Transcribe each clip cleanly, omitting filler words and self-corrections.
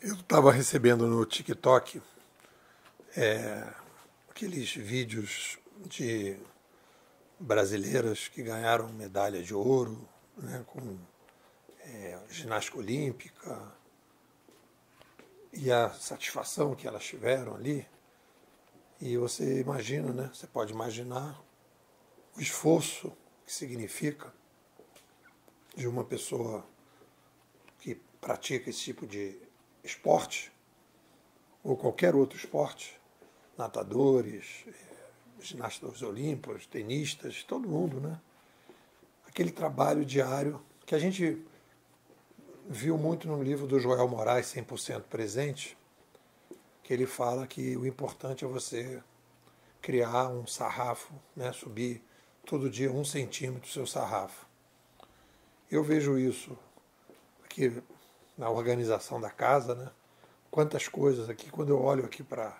Eu estava recebendo no TikTok aqueles vídeos de brasileiras que ganharam medalha de ouro, né, com ginástica olímpica, e a satisfação que elas tiveram ali. E você imagina, né, você pode imaginar o esforço que significa de uma pessoa que pratica esse tipo de esporte, ou qualquer outro esporte, nadadores, ginastas olímpicos, tenistas, todo mundo, né? Aquele trabalho diário que a gente viu muito no livro do Joel Moraes, 100% Presente, que ele fala que o importante é você criar um sarrafo, né? Subir todo dia 1 centímetro do seu sarrafo. Eu vejo isso aqui na organização da casa, né? Quantas coisas aqui, quando eu olho aqui para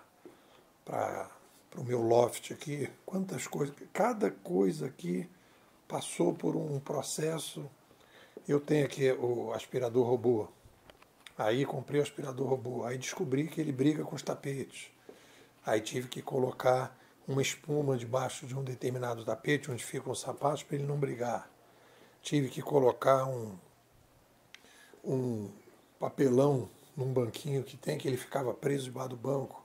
o meu loft aqui, quantas coisas, cada coisa aqui passou por um processo. Eu tenho aqui o aspirador robô, aí comprei o aspirador robô, aí descobri que ele briga com os tapetes, aí tive que colocar uma espuma debaixo de um determinado tapete onde ficam os sapatos para ele não brigar, tive que colocar um papelão num banquinho que tem, que ele ficava preso debaixo do banco.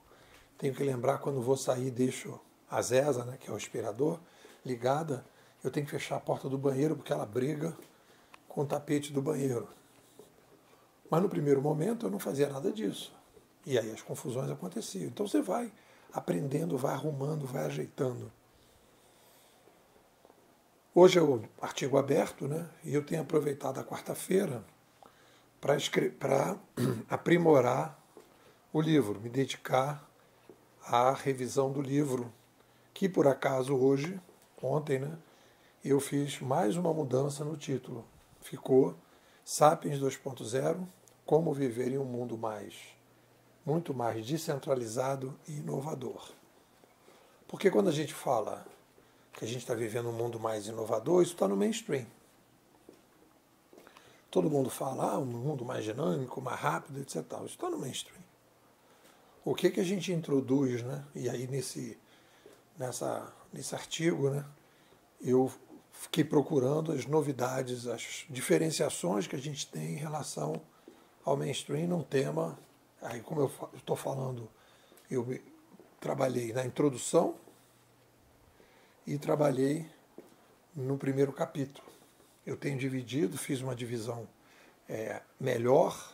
Tenho que lembrar, quando vou sair, deixo a Zesa, né, que é o aspirador, ligada. Eu tenho que fechar a porta do banheiro porque ela briga com o tapete do banheiro. Mas no primeiro momento eu não fazia nada disso. E aí as confusões aconteciam. Então você vai aprendendo, vai arrumando, vai ajeitando. Hoje é o artigo aberto, né, e eu tenho aproveitado a quarta-feira para aprimorar o livro, me dedicar à revisão do livro, que por acaso hoje, ontem, né, eu fiz mais uma mudança no título. Ficou Sapiens 2.0, como viver em um mundo muito mais descentralizado e inovador. Porque quando a gente fala que a gente está vivendo um mundo mais inovador, isso está no mainstream. Todo mundo fala, um mundo mais dinâmico, mais rápido, etc. Isso está no mainstream. O que a gente introduz, né? E aí nesse artigo, né, eu fiquei procurando as novidades, as diferenciações que a gente tem em relação ao mainstream num tema. Aí, como eu estou falando, eu trabalhei na introdução e trabalhei no primeiro capítulo. Eu tenho dividido, fiz uma divisão melhor,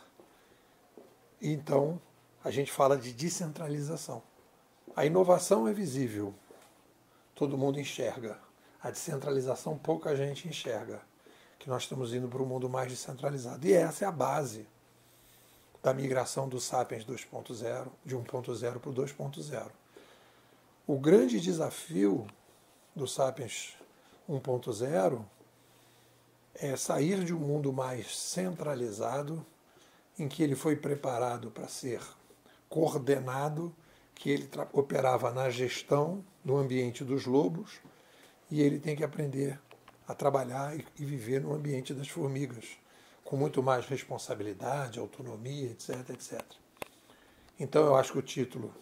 e então a gente fala de descentralização. A inovação é visível, todo mundo enxerga. A descentralização pouca gente enxerga, que nós estamos indo para um mundo mais descentralizado. E essa é a base da migração do Sapiens 2.0, de 1.0 para o 2.0. O grande desafio do Sapiens 1.0 é sair de um mundo mais centralizado, em que ele foi preparado para ser coordenado, que ele operava na gestão do ambiente dos lobos, e ele tem que aprender a trabalhar e viver no ambiente das formigas, com muito mais responsabilidade, autonomia, etc, etc. Então eu acho que o título,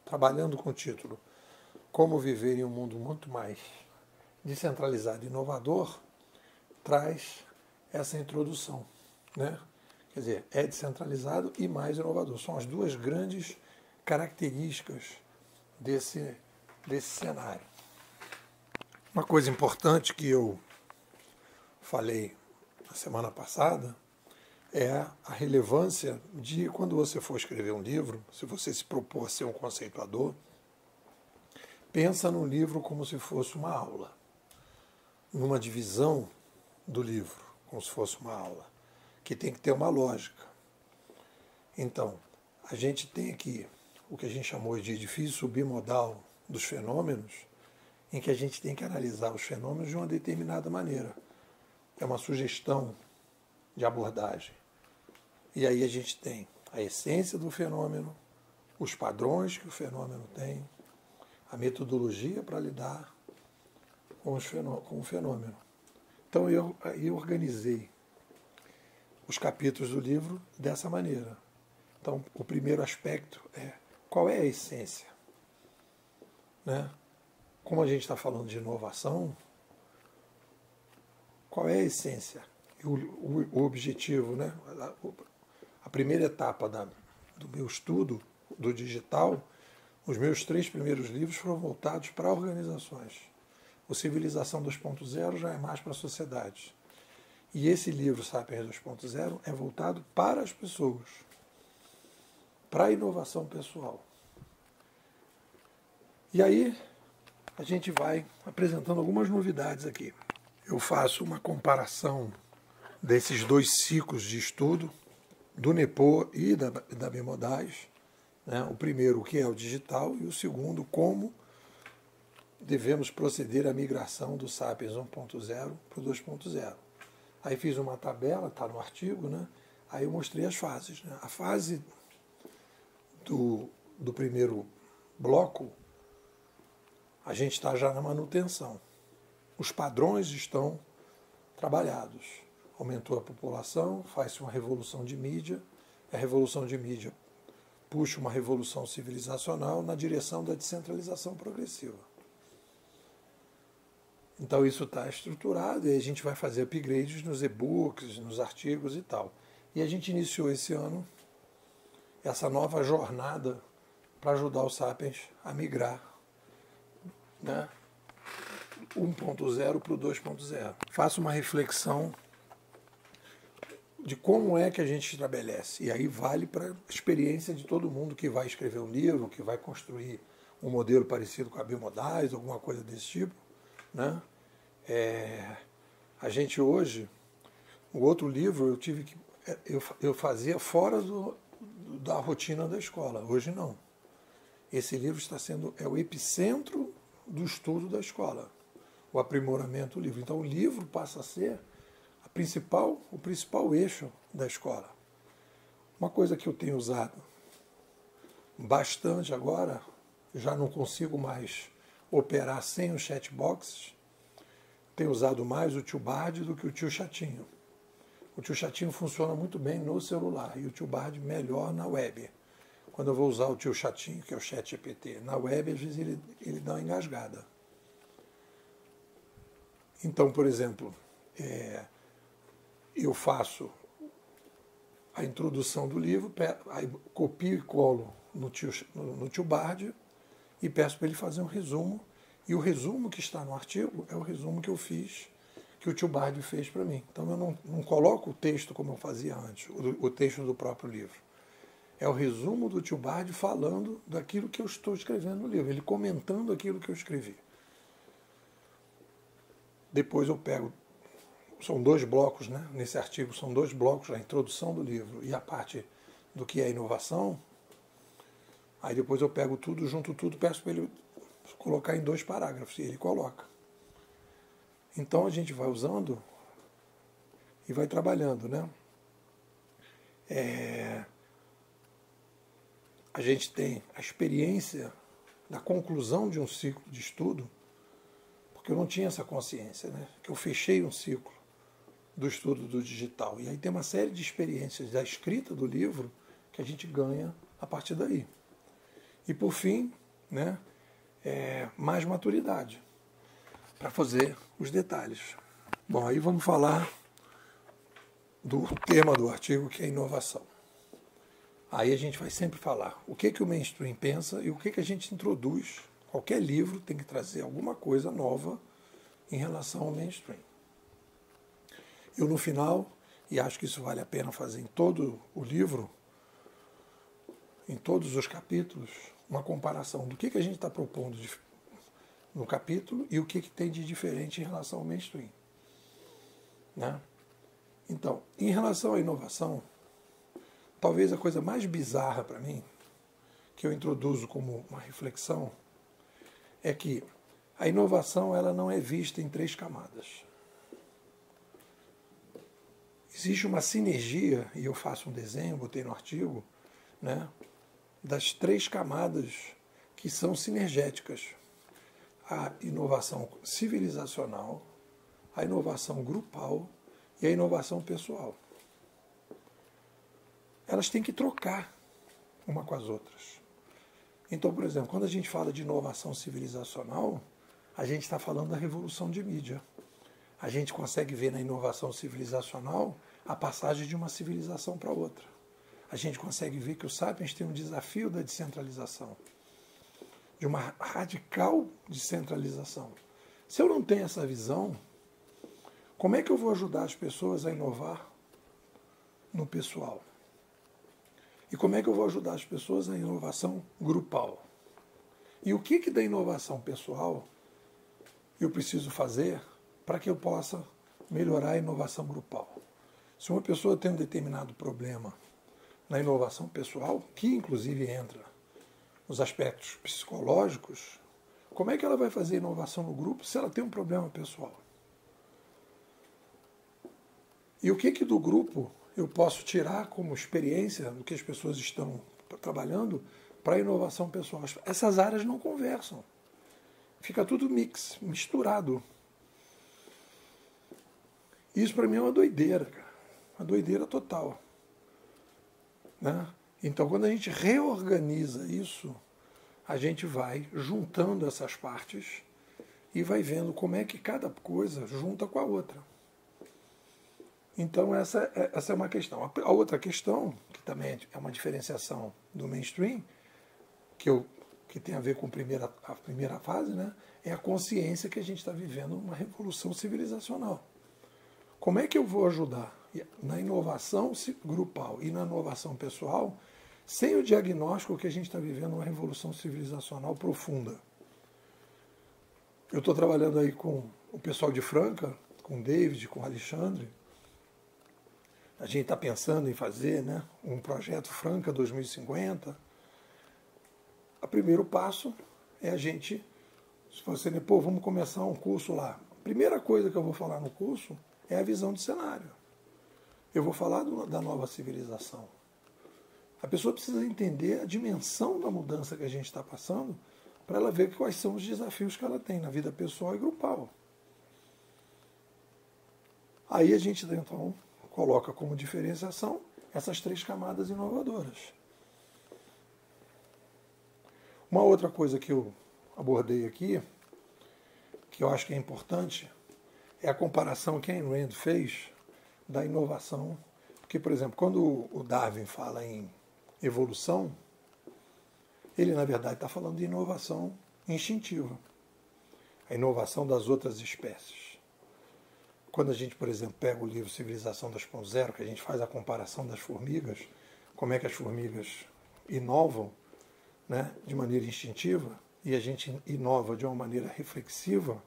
trabalhando com o título, Como Viver em um Mundo Muito Mais Descentralizado e Inovador, traz essa introdução, né? Quer dizer, é descentralizado e mais inovador. São as duas grandes características desse cenário. Uma coisa importante que eu falei na semana passada é a relevância de, quando você for escrever um livro, se você se propor a ser um conceituador, pensa no livro como se fosse uma aula, numa divisão do livro, como se fosse uma aula, que tem que ter uma lógica. Então, a gente tem aqui o que a gente chamou de edifício submodal dos fenômenos, em que a gente tem que analisar os fenômenos de uma determinada maneira. É uma sugestão de abordagem. E aí a gente tem a essência do fenômeno, os padrões que o fenômeno tem, a metodologia para lidar com o fenômeno. Então eu organizei os capítulos do livro dessa maneira. Então, o primeiro aspecto é qual é a essência, né? Como a gente está falando de inovação, qual é a essência? O objetivo, né? A primeira etapa do meu estudo do digital, os meus 3 primeiros livros foram voltados para organizações. O Civilização 2.0 já é mais para a sociedade. E esse livro, Sapiens 2.0, é voltado para as pessoas, para a inovação pessoal. E aí, a gente vai apresentando algumas novidades aqui. Eu faço uma comparação desses 2 ciclos de estudo, do NEPO e da Bimodais, né? O primeiro, o que é o digital, e o segundo, como devemos proceder à migração do Sapiens 1.0 para o 2.0. Aí fiz uma tabela, está no artigo, né? Aí eu mostrei as fases, né? A fase do primeiro bloco, a gente está já na manutenção. Os padrões estão trabalhados. Aumentou a população, faz-se uma revolução de mídia. A revolução de mídia puxa uma revolução civilizacional na direção da descentralização progressiva. Então isso está estruturado e a gente vai fazer upgrades nos e-books, nos artigos e tal. E a gente iniciou esse ano essa nova jornada para ajudar os Sapiens a migrar, né? 1.0 para o 2.0. Faço uma reflexão de como é que a gente estabelece. E aí vale para a experiência de todo mundo que vai escrever um livro, que vai construir um modelo parecido com a Bimodais, alguma coisa desse tipo, né? A gente hoje, o outro livro eu tive que eu fazia fora da rotina da escola. Hoje não. Esse livro está sendo o epicentro do estudo da escola, o aprimoramento do livro. Então o livro passa a ser o principal eixo da escola. Uma coisa que eu tenho usado bastante agora, já não consigo mais operar sem os chatboxes, tenho usado mais o Tio Bard do que o Tio Chatinho. O Tio Chatinho funciona muito bem no celular e o Tio Bard melhor na web. Quando eu vou usar o Tio Chatinho, que é o ChatGPT, na web, às vezes ele dá uma engasgada. Então, por exemplo, eu faço a introdução do livro, aí copio e colo no Tio Bard e peço para ele fazer um resumo. E o resumo que está no artigo é o resumo que eu fiz, que o Tio Bard fez para mim. Então eu não coloco o texto como eu fazia antes, o texto do próprio livro. É o resumo do Tio Bard falando daquilo que eu estou escrevendo no livro, ele comentando aquilo que eu escrevi. Depois eu pego, são 2 blocos, né? Nesse artigo são 2 blocos, a introdução do livro e a parte do que é inovação. Aí depois eu pego tudo, junto tudo, peço para ele colocar em 2 parágrafos, e ele coloca. Então a gente vai usando e vai trabalhando, né? A gente tem a experiência da conclusão de um ciclo de estudo, porque eu não tinha essa consciência, né? Que eu fechei um ciclo do estudo do digital. E aí tem uma série de experiências da escrita do livro que a gente ganha a partir daí. E por fim, né, mais maturidade para fazer os detalhes. Bom, aí vamos falar do tema do artigo, que é inovação. Aí a gente vai sempre falar o que o mainstream pensa e o que a gente introduz. Qualquer livro tem que trazer alguma coisa nova em relação ao mainstream. Eu, no final, e acho que isso vale a pena fazer em todo o livro, em todos os capítulos, uma comparação do que a gente está propondo no capítulo e o que tem de diferente em relação ao mainstream, né? Então, em relação à inovação, talvez a coisa mais bizarra para mim, que eu introduzo como uma reflexão, é que a inovação ela não é vista em 3 camadas. Existe uma sinergia, e eu faço um desenho, botei no artigo, né, das 3 camadas que são sinergéticas. A inovação civilizacional, a inovação grupal e a inovação pessoal. Elas têm que trocar. uma com as outras. Então, por exemplo, quando a gente fala de inovação civilizacional, a gente está falando da revolução de mídia. A gente consegue ver na inovação civilizacional a passagem de uma civilização para outra. A gente consegue ver que o Sapiens tem um desafio da descentralização, de uma radical descentralização. Se eu não tenho essa visão, como é que eu vou ajudar as pessoas a inovar no pessoal? E como é que eu vou ajudar as pessoas na inovação grupal? E o que da inovação pessoal eu preciso fazer para que eu possa melhorar a inovação grupal? Se uma pessoa tem um determinado problema na inovação pessoal, que inclusive entra nos aspectos psicológicos, como é que ela vai fazer inovação no grupo se ela tem um problema pessoal? E o que do grupo eu posso tirar como experiência do que as pessoas estão trabalhando para a inovação pessoal? Essas áreas não conversam. Fica tudo misturado. Isso para mim é uma doideira, cara. Uma doideira total. Né? Então, quando a gente reorganiza isso, a gente vai juntando essas partes e vai vendo como é que cada coisa junta com a outra. Então, essa é uma questão. A outra questão, que também é uma diferenciação do mainstream, que tem a ver com a primeira fase, né, é a consciência que a gente está vivendo uma revolução civilizacional. Como é que eu vou ajudar na inovação grupal e na inovação pessoal sem o diagnóstico que a gente está vivendo uma revolução civilizacional profunda? Eu estou trabalhando aí com o pessoal de Franca, com o David, com o Alexandre. A gente está pensando em fazer, né, um projeto Franca 2050. O primeiro passo é a gente, se você, vamos começar um curso lá. A primeira coisa que eu vou falar no curso é a visão de cenário. Eu vou falar da nova civilização. A pessoa precisa entender a dimensão da mudança que a gente está passando para ela ver quais são os desafios que ela tem na vida pessoal e grupal. Aí a gente, então, coloca como diferenciação essas 3 camadas inovadoras. Uma outra coisa que eu abordei aqui, que eu acho que é importante, é a comparação que a Ayn Rand fez da inovação. Porque, por exemplo, quando o Darwin fala em evolução, ele, na verdade, está falando de inovação instintiva, a inovação das outras espécies. Quando a gente, por exemplo, pega o livro Civilização 2.0, que a gente faz a comparação das formigas, como é que as formigas inovam, né, de maneira instintiva, e a gente inova de uma maneira reflexiva,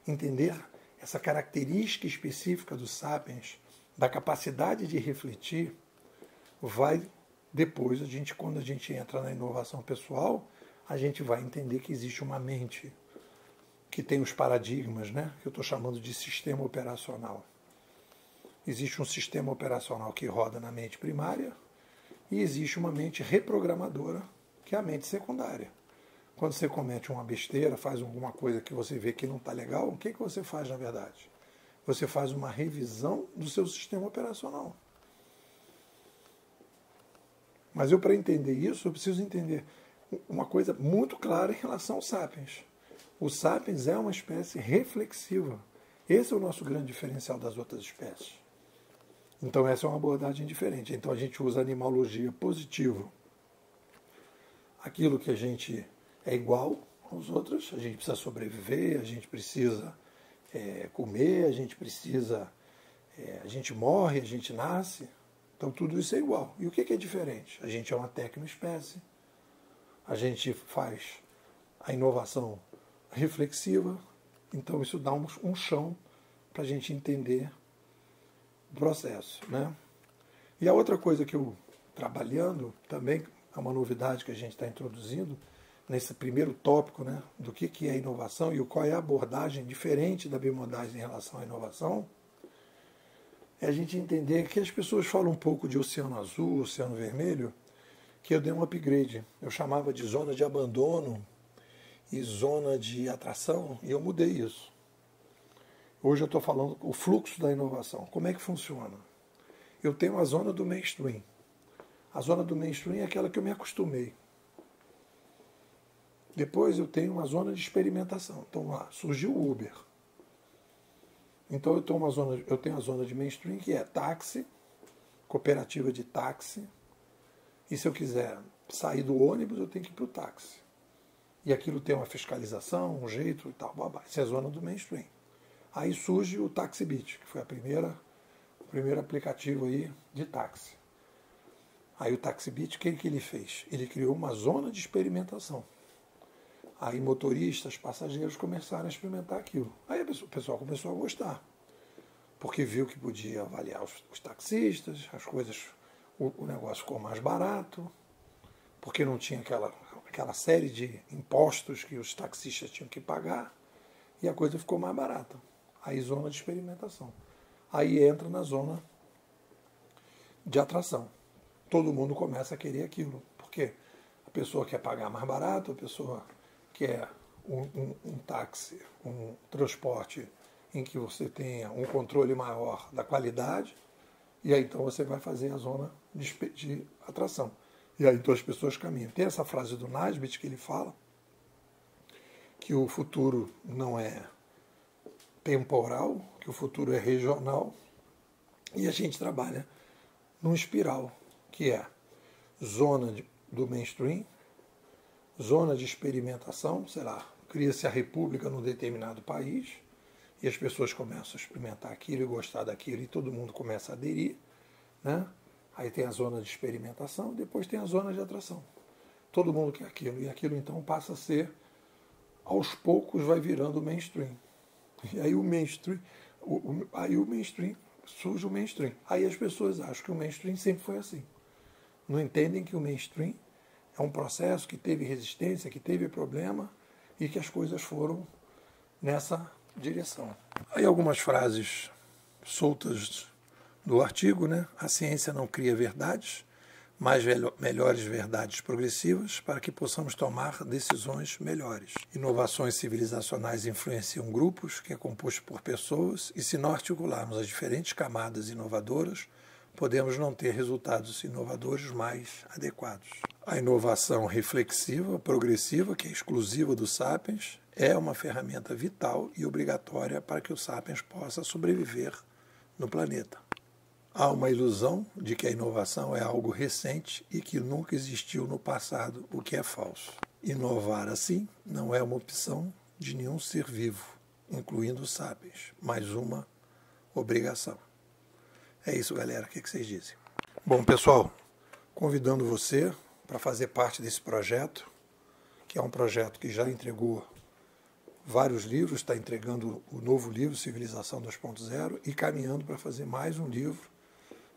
entender essa característica específica do Sapiens, da capacidade de refletir, vai depois, quando a gente entra na inovação pessoal, a gente vai entender que existe uma mente que tem os paradigmas, né, que eu estou chamando de sistema operacional. Existe um sistema operacional que roda na mente primária e existe uma mente reprogramadora, que é a mente secundária. Quando você comete uma besteira, faz alguma coisa que você vê que não está legal, o que você faz na verdade? Você faz uma revisão do seu sistema operacional. Mas eu, para entender isso, eu preciso entender uma coisa muito clara em relação ao Sapiens. O Sapiens é uma espécie reflexiva. Esse é o nosso grande diferencial das outras espécies. Então essa é uma abordagem diferente. Então a gente usa a animalogia positiva. Aquilo que a gente é igual aos outros, a gente precisa sobreviver, a gente precisa comer, a gente morre, a gente nasce. Então tudo isso é igual. E o que é diferente? A gente é uma tecnoespécie, a gente faz a inovação reflexiva, então isso dá um chão para a gente entender o processo, né? E a outra coisa que eu, trabalhando, também é uma novidade que a gente está introduzindo, nesse primeiro tópico, né, do que é inovação e qual é a abordagem diferente da bimodais em relação à inovação, é a gente entender que as pessoas falam um pouco de oceano azul, oceano vermelho, que eu dei um upgrade. Eu chamava de zona de abandono e zona de atração, e eu mudei isso. Hoje eu estou falando o fluxo da inovação. Como é que funciona? Eu tenho a zona do mainstream. A zona do mainstream é aquela que eu me acostumei. Depois eu tenho uma zona de experimentação. Então lá, surgiu o Uber. Então eu tenho a zona de mainstream que é táxi, cooperativa de táxi. E se eu quiser sair do ônibus, eu tenho que ir para o táxi. E aquilo tem uma fiscalização, um jeito e tal. Babá. Isso é a zona do mainstream. Aí surge o TaxiBit, que foi o primeiro aplicativo aí de táxi. Aí o TaxiBit, o que ele fez? Ele criou uma zona de experimentação. Aí motoristas, passageiros começaram a experimentar aquilo. Aí o pessoal começou a gostar, porque viu que podia avaliar os taxistas, as coisas, o negócio ficou mais barato, porque não tinha aquela série de impostos que os taxistas tinham que pagar, e a coisa ficou mais barata. Aí zona de experimentação. Aí entra na zona de atração. Todo mundo começa a querer aquilo, porque a pessoa quer pagar mais barato, a pessoa quer um táxi, um transporte em que você tenha um controle maior da qualidade, e aí então você vai fazer a zona de atração. E aí então as pessoas caminham. Tem essa frase do Naisbitt que ele fala que o futuro não é temporal, que o futuro é regional, e a gente trabalha num espiral, que é zona do mainstream, zona de experimentação, sei lá, cria-se a república num determinado país, e as pessoas começam a experimentar aquilo e gostar daquilo, e todo mundo começa a aderir, né? Aí tem a zona de experimentação, depois tem a zona de atração. Todo mundo quer aquilo, e aquilo então passa a ser, aos poucos vai virando o mainstream. E aí o mainstream, surge o mainstream. Aí as pessoas acham que o mainstream sempre foi assim. Não entendem que o mainstream é um processo que teve resistência, que teve problema e que as coisas foram nessa direção. Aí algumas frases soltas do artigo, né? A ciência não cria verdades, mas melhores verdades progressivas para que possamos tomar decisões melhores. Inovações civilizacionais influenciam grupos, que é composto por pessoas, e se não articularmos as diferentes camadas inovadoras, podemos não ter resultados inovadores mais adequados. A inovação reflexiva, progressiva, que é exclusiva do Sapiens, é uma ferramenta vital e obrigatória para que o Sapiens possa sobreviver no planeta. Há uma ilusão de que a inovação é algo recente e que nunca existiu no passado, o que é falso. Inovar assim não é uma opção de nenhum ser vivo, incluindo os sapiens, mas uma obrigação. É isso, galera. O que vocês dizem? Bom, pessoal, convidando você para fazer parte desse projeto, que é um projeto que já entregou vários livros, está entregando o novo livro, Civilização 2.0, e caminhando para fazer mais um livro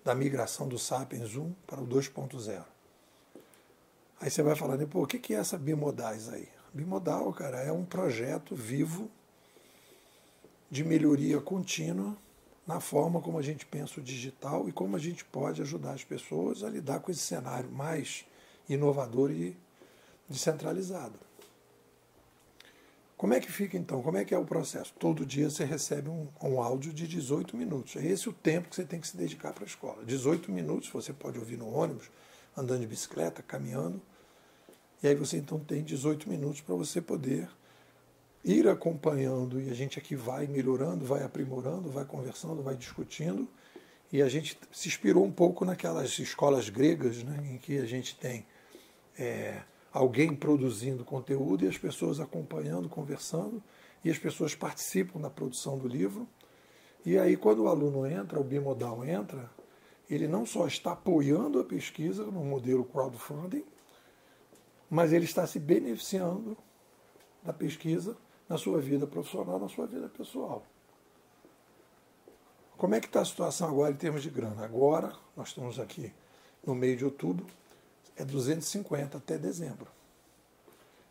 da migração do Sapiens 1 para o 2.0. Aí você vai falar, pô, o que é essa Bimodais aí? Bimodal, cara, é um projeto vivo de melhoria contínua na forma como a gente pensa o digital e como a gente pode ajudar as pessoas a lidar com esse cenário mais inovador e descentralizado. Como é que fica então? Como é que é o processo? Todo dia você recebe um áudio de 18 minutos. É esse o tempo que você tem que se dedicar para a escola. 18 minutos você pode ouvir no ônibus, andando de bicicleta, caminhando. E aí você então tem 18 minutos para você poder ir acompanhando. E a gente aqui vai melhorando, vai aprimorando, vai conversando, vai discutindo. E a gente se inspirou um pouco naquelas escolas gregas, né, em que a gente tem alguém produzindo conteúdo e as pessoas acompanhando, conversando, e as pessoas participam da produção do livro. E aí, quando o aluno entra, o bimodal entra, ele não só está apoiando a pesquisa no modelo crowdfunding, mas ele está se beneficiando da pesquisa na sua vida profissional, na sua vida pessoal. Como é que está a situação agora em termos de grana? Agora, nós estamos aqui no meio de outubro, é 250 até dezembro.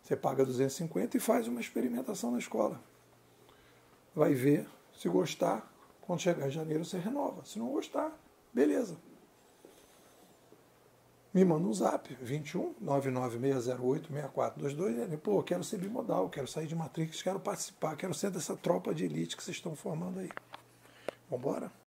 Você paga 250 e faz uma experimentação na escola. Vai ver, se gostar, quando chegar em janeiro você renova. Se não gostar, beleza. Me manda um zap, 21 99608 6422. Pô, quero ser bimodal, quero sair de Matrix, quero participar, quero ser dessa tropa de elite que vocês estão formando aí. Vamos embora?